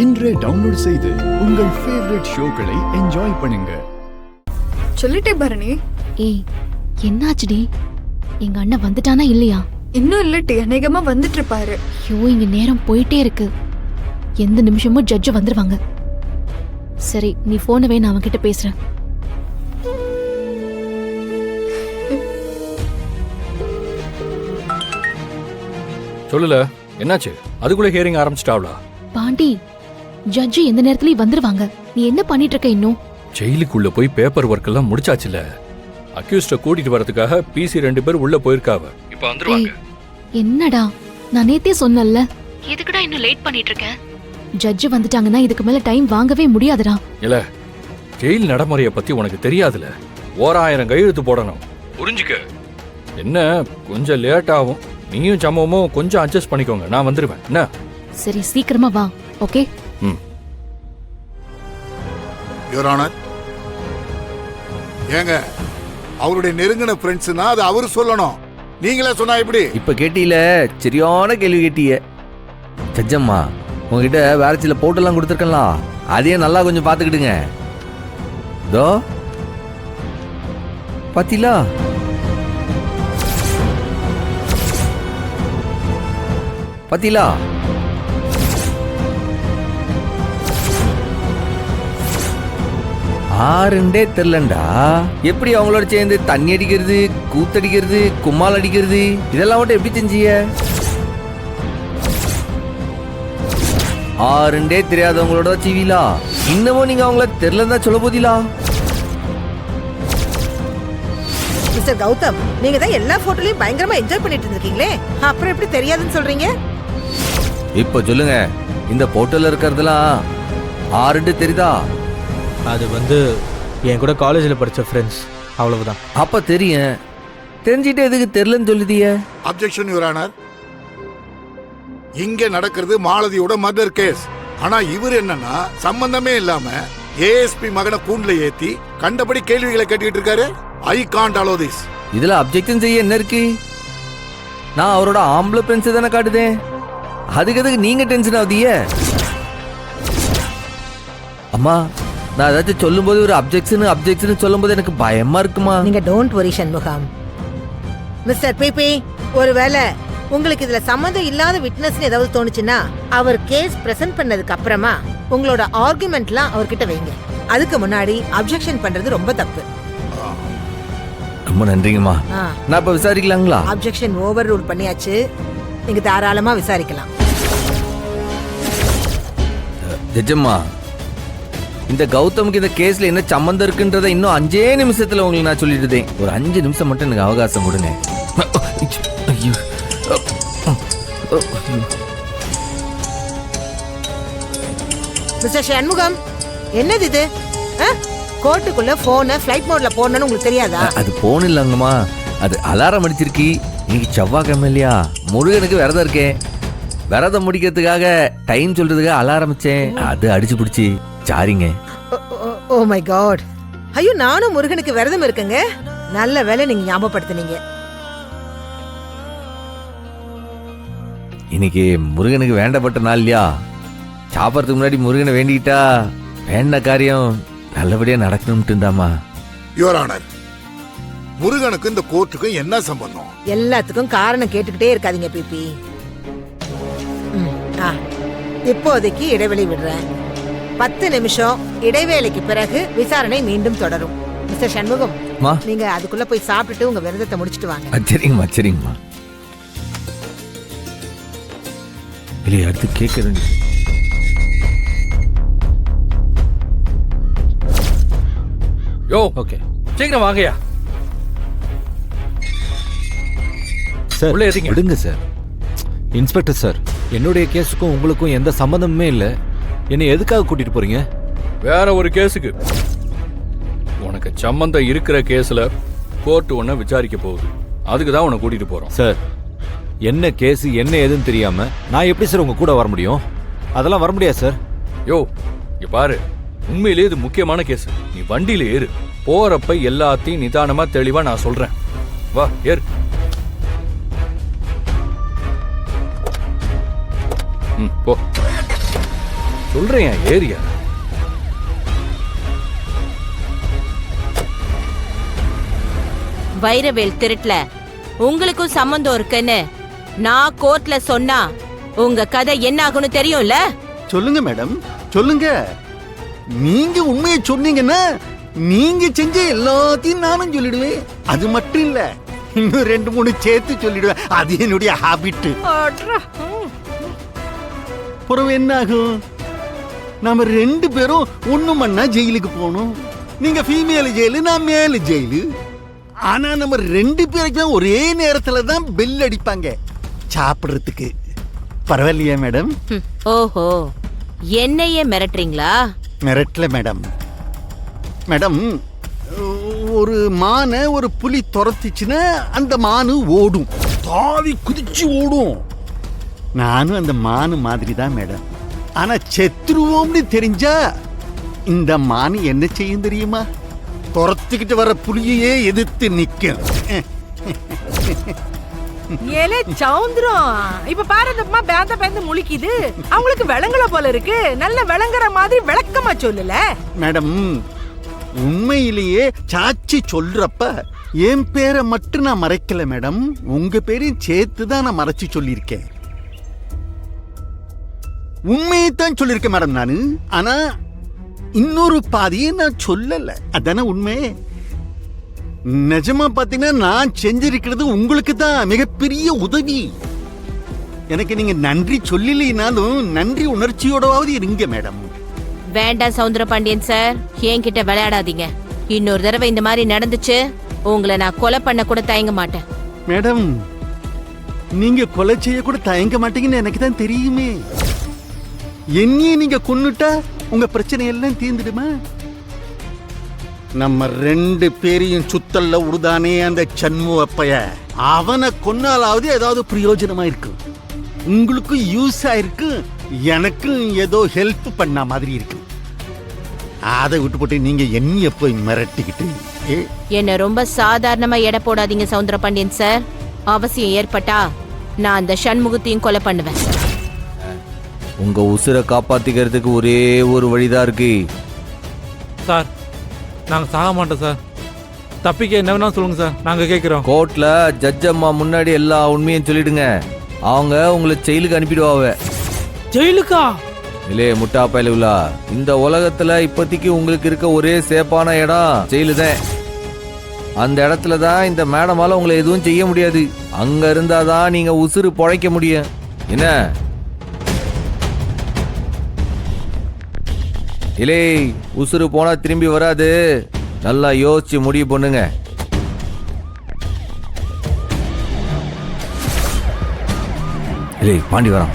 இன்றே டவுன்லோட் செய்து உங்கள் ஃபேவரட் ஷோக்களை என்ஜாய் பண்ணுங்க. சொல்லிட்டே பரணி. ஏய், என்னாச்சுடி? எங்க அண்ணன் வந்துட்டானா இல்லையா? இன்னும் இல்லட்டி, அநேகமா வந்துட்டு இருப்பாரு. ஐயோ, இங்க நேரம் போயிட்டே இருக்கு. எந்த நிமிஷமும் ஜட்ஜ் வந்துருவாங்க. சரி, நீ போனை வை, நான் அவன்கிட்ட பேசுறேன். சொல்லல, என்னாச்சு? அதுக்குள்ள ஹியரிங் ஆரம்பிச்சிட்டாவளா? பாண்டி, ஜட்ஜ் எந்த நேரத்துலயும் வந்துருவாங்க. நீ என்ன பண்ணிட்டு இருக்க இன்னும்? ஜெயிலுக்குள்ள போய் பேப்பர் ஒர்க் எல்லாம் முடிச்சாச்சுல. அக்யூஸ்ட கூட்டிட்டு வரதுக்காக பிசி 2 பேர் உள்ள போயிருக்காவ. இப்ப வந்துருவாங்க. என்னடா, நான் நேத்தே சொன்னல்ல, எதுக்குடா இன்னும் லேட் பண்ணிட்டு இருக்க? ஜட்ஜ் வந்துட்டாங்கன்னா இதுக்கு மேல டைம் வாங்கவே முடியாதுடா. இல்ல, ஜெயில் நடைமுறைய பத்தி உனக்கு தெரியாதுல. 1000 கையெழுத்து போடணும், புரிஞ்சுக்க. என்ன, கொஞ்சம் லேட் ஆகும். நீயும் சம்பவமும் கொஞ்சம் அட்ஜஸ்ட் பண்ணிக்கோங்க. நான் வந்துருவேன். என்ன? சரி, சீக்கிரமா வா. ஓகே. யுவர் ஆனர், ஏங்க அவருடைய நெருங்கின ஃப்ரெண்ட்ஸ்னா அது அவரு சொல்லணும். நீங்களே சொன்னா எப்படி? இப்ப கேட்டீல, சரியான கேள்வி கேட்டீங்க. ஜட்ஜம்மா, உங்ககிட்ட வேற சில போட்டெல்லாம் கொடுத்துருக்கலாம். அதையே நல்லா கொஞ்சம் பார்த்துக்கிடுங்க. தோ பாத்தீங்களா? பாத்தீங்களா? ஆறுண்டே தெரியலண்டா. எப்படி அவங்களோட சேர்ந்து தண்ணி அடிக்கிறது, கூத்தடிக்கிறது, கும்மால் அடிக்கிறது, இதெல்லாம் மட்டும் எப்படி செஞ்சீங்க? ஆறுண்டே தெரியாதவங்களோட சிவிலா இன்னமும் நீங்க அவங்கள தெரியலதான் சொல்ல போதீங்களா? மிஸ்டர் கௌதம், நீங்க தான் எல்லா போட்டோலயும் பயங்கரமா என்ஜாய் பண்ணிட்டு இருக்கீங்களே, அப்புறம் எப்படி தெரியாதுன்னு சொல்றீங்க? இப்ப சொல்லுங்க, இந்த போட்டோல இருக்கிறதெல்லாம் ஆறுண்டு தெரியுதா? அது என் கூட காலேஜில் படித்த ஃப்ரெண்ட்ஸ், அவ்வளவுதான். அப்ப தெரியும். தெரிஞ்சிட்டு எதுக்கு தெரியலன்னு சொல்லுதிய? Objection your honour. இங்க நடக்கிறது மாலதியோட மர்டர் கேஸ். ஆனா இவர் என்னன்னா சம்பந்தமே இல்லாம ஏஎஸ்பி மகனை கூண்டுல ஏத்தி கண்டபடி கேள்விகளை கேட்டுக்கிட்டு இருக்காரு. I can't allow this. இதுல அப்ஜெக்ஷன் செய்ய என்ன இருக்கு? நான் அவரோட ஆம்பளை ஃப்ரெண்ட்ஸ் தானே காட்டுதேன். அதுக்கு எதுக்கு நீங்க டென்ஷன் ஆகுதிய? அம்மா, நான் ஏதாச்சும் சொல்லும் போது ஒரு அப்ஜெக்ஷன் சொல்லும் போது எனக்கு பயமா இருக்குமா? நீங்க don't worry Shanmugam. Mister BP, ஒருவேளை உங்களுக்கு இதுல சம்மந்தம் இல்லாத விட்னஸ் ஏதாவது தோணுச்சுன்னா அவர் கேஸ் பிரசன்ட் பண்ணதுக்கு அப்புறமா உங்களோட ஆர்குமெண்ட்லாம் அவர்கிட்ட வைங்க. அதுக்கு முன்னாடி அப்ஜெக்ஷன் பண்றது ரொம்ப தப்பு. ரொம்ப நன்றிங்கம்மா. நான் இப்ப விசாரிக்கலாங்களா? அப்ஜெக்ஷன் ஓவர் ரூல் பண்ணியாச்சு. நீங்க தாராளமா விசாரிக்கலாம். ஜட்ஜம்மா, இந்த கௌதமுக்கு இந்த கேஸ்ல என்ன சம்பந்தம் இருக்குன்றத இன்னும் 5 நிமிஷத்துல உங்களுக்கு நான் சொல்லிட்டுதேன். ஒரு 5 நிமிஷம் மட்டும் எனக்கு அவகாசம் கொடுங்க. மிஸ்டர் சண்முகம், என்னது இது? கோர்ட்டுக்குள்ள போனை ஃபிளைட் மோட்ல போடணும்னு உங்களுக்கு தெரியாதா? அது போன் இல்லங்கம்மா, அது அலாரம் அடிச்சிருக்கு. இன்னைக்கு செவ்வாய்க்கிழமை இல்லையா, முருகனுக்கு விரதம் இருக்கேன். விரதம் முடிக்கிறதுக்காக டைம் சொல்றதுக்காக அலாரம் வச்சேன். அது அடிச்சு பிடிச்சி சாரிங்க. Oh my god. ஐயோ, நானும் முருகனுக்கு விரதம் இருக்குங்க. நல்ல வேலை நீங்க ஞாபகப்படுத்தினீங்க. இன்னைக்கு முருகனுக்கு வேண்டப்பட்ட நாள் இல்லையா? சாப்பிட்றதுக்கு முன்னாடி முருகனை வேண்டிக்கிட்டா வேண்ட காரியம் நல்லபடியா நடக்கணும்ட்டு இருந்தாமா. யுவர் ஆனர், முருகனுக்கு இந்த கோர்ட்டுக்கும் என்ன சம்பந்தம்? எல்லாத்துக்கும் காரணம் கேட்டுக்கிட்டே இருக்காதீங்க பிபி. இப்போதைக்கு இடைவெளி விடுறேன். 10 நிமிஷம் இடைவேளைக்கு பிறகு விசாரணை மீண்டும் தொடரும். மிஸ்டர் சண்முகம், நீங்க அதுக்குள்ள போய் சாப்பிட்டுட்டு உங்க விரதத்தை முடிச்சிட்டு வாங்க. சரிங்கம்மா, சரிங்கம்மா. இல்லையா, அடுத்து கேட்கறேன். யோ, ஓகே, சீக்கிரம் வாங்கயா. சார், உள்ள ஏறிங்க. விடுங்க சார். இன்ஸ்பெக்டர் சார், என்னுடைய கேஸுக்கும் உங்களுக்கும் எந்த சம்பந்தமுமே இல்லை. என்னை எதுக்காக கூட்டிட்டு போறீங்க? வேற ஒரு கேஸுக்கு. உனக்கு சம்பந்தம் இருக்கிற கேஸ்ல கோர்ட் உன்னை விசாரிக்க போகுது. அதுக்கு தான் உன்னை கூட்டிட்டு போறோம். சார், என்ன கேஸ் என்ன ஏதுன்னு தெரியாம நான் எப்படி சார் உங்க கூட வர முடியும்? அதெல்லாம் வர முடியாது சார். யோ, இங்க பாரு, உண்மையிலேயே இது முக்கியமான கேஸ். நீ வண்டியில ஏறு. போறப்ப எல்லாத்தையும் நிதானமா தெளிவா நான் சொல்றேன். வா, ஏறு. போ. சொல்றேன் ஏரியா. வைரவேல் திருட்டுல உங்களுக்கும் சம்பந்தம் இருக்குன்னு நான் கோர்ட்ல சொன்னா உங்க கதை என்ன ஆகும்னு தெரியும்ல? சொல்லுங்க மேடம், சொல்லுங்க. நீங்க உண்மையை சொன்னீங்கன்னா நீங்க செஞ்ச எல்லாத்தையும் நானும் சொல்லிடுவேன். அது மட்டும் இல்ல, இன்னும் 2-3 சேர்த்து சொல்லிடுவேன். அது என்னுடைய ஹாபிட். பிறகு என்ன ஆகும்? நாம 2 பேரும் ஒண்ணு மண்ணா ஜெயிலுக்கு போகணும். நீங்க ஃபீமேல் ஜெயிலு, நான் மேல் ஜெயிலு. ஆனா நம்ம 2 பேருக்கும் ஒரே நேரத்துல தான் பெல் அடிப்பாங்க சாப்பிடுறதுக்கு. பரவாயில்லையா மேடம்? ஓஹோ, என்னையே மிரட்டுறீங்களா? மிரட்டல மேடம். மேடம், ஒரு மானை ஒரு புலி துரத்திச்சுன்னா அந்த மானு ஓடும், தாவி குதிச்சு ஓடும். நானும் அந்த மானு மாதிரி தான் மேடம். ஆனா செத்துருவோம்னு தெரிஞ்சா இந்த மானு என்ன செய்யும் தெரியுமா? துரத்திக்கிட்டு வர புலியையே எதிர்த்து நிக்கும். ஏலே சவுந்தரம், இப்ப பாரு அந்த அம்மா பேந்த பேந்த முழிக்குது. அவங்களுக்கு விளங்கல போல இருக்கு. நல்ல விளங்குற மாதிரி விளக்கமா சொல்லல மேடம். உண்மையிலேயே சாட்சி சொல்றப்ப என் பேரை மட்டும் நான் மறைக்கல மேடம், உங்க பேரையும் சேர்த்து தான் நான் மறைச்சு சொல்லியிருக்கேன். உண்மையைத்தான் சொல்லியிருக்கேன் மேடம் நானு. ஆனா இன்னொரு பாதியை நான் சொல்லல. அதானே உண்மை. நிஜமா பாத்தீங்கன்னா நான் செஞ்சிருக்கிறது உங்களுக்கு தான் மிகப்பெரிய உதவி. எனக்கு நீங்க நன்றி சொல்லலைனாலும் நன்றி உணர்ச்சியோடவாவது இருங்க மேடம். வேண்டாம் சவுந்தர பாண்டியன் சார், என்கிட்ட விளையாடாதீங்க. இன்னொரு தடவை இந்த மாதிரி நடந்துச்சு, உங்களை நான் கொலை பண்ண கூட தயங்க மாட்டேன். மேடம், நீங்க கொலை செய்ய கூட தயங்க மாட்டீங்கன்னு எனக்கு தான் தெரியுமே. என்னையே நீங்க கொன்னுட்டா உங்க பிரச்சனை எல்லாம் தீர்ந்துடுமா? நம்ம 2 பேரையும் சுத்தல்ல உடுதானே அந்த சண்முகப்பைய, அவனை கொன்னாலாவது ஏதாவது பிரயோஜனமா இருக்கு, உங்களுக்கு யூஸ் ஆயிருக்கு, எனக்கும் ஏதோ ஹெல்ப் பண்ண மாதிரி இருக்கு. அதை விட்டு போட்டு நீங்க என்னைய போய் மிரட்டிக்கிட்டு என்ன ரொம்ப சாதாரணமா எடை போடாதீங்க சவுந்தர பாண்டியன் சார். அவசியம் ஏற்பட்டா நான் அந்த சண்முகத்தையும் கொலை பண்ணுவேன். உங்க உசுரை காப்பாத்திக்கிறதுக்கு ஒரே ஒரு வழிதான் இருக்கு. சார், நாங்க சாக மாட்டோம் சார். தப்பிக்க என்ன வேணா சொல்லுங்க சார், நாங்க கேட்கிறோம். கோர்ட்ல ஜட்ஜ் அம்மா முன்னாடி எல்லா உண்மையும் சொல்லிடுங்க. அவங்க உங்களை ஜெயிலுக்கு அனுப்பிடுவாங்க. ஜெயிலுக்கா? இல்லே முட்டா பயலுலா, இந்த உலகத்துல இப்போதைக்கு உங்களுக்கு இருக்க ஒரே சேஃபான இடம் ஜெயிலு தான். அந்த இடத்துல தான் இந்த மேடமால உங்களை எதுவும் செய்ய முடியாது. அங்க இருந்தாதான் நீங்க உசுறு பொழைக்க முடியும். என்ன இலே, உசுறு போனா திரும்பி வராது. நல்லா யோசிச்சு முடிவு பண்ணுங்க. இலே பாண்டி வரான்.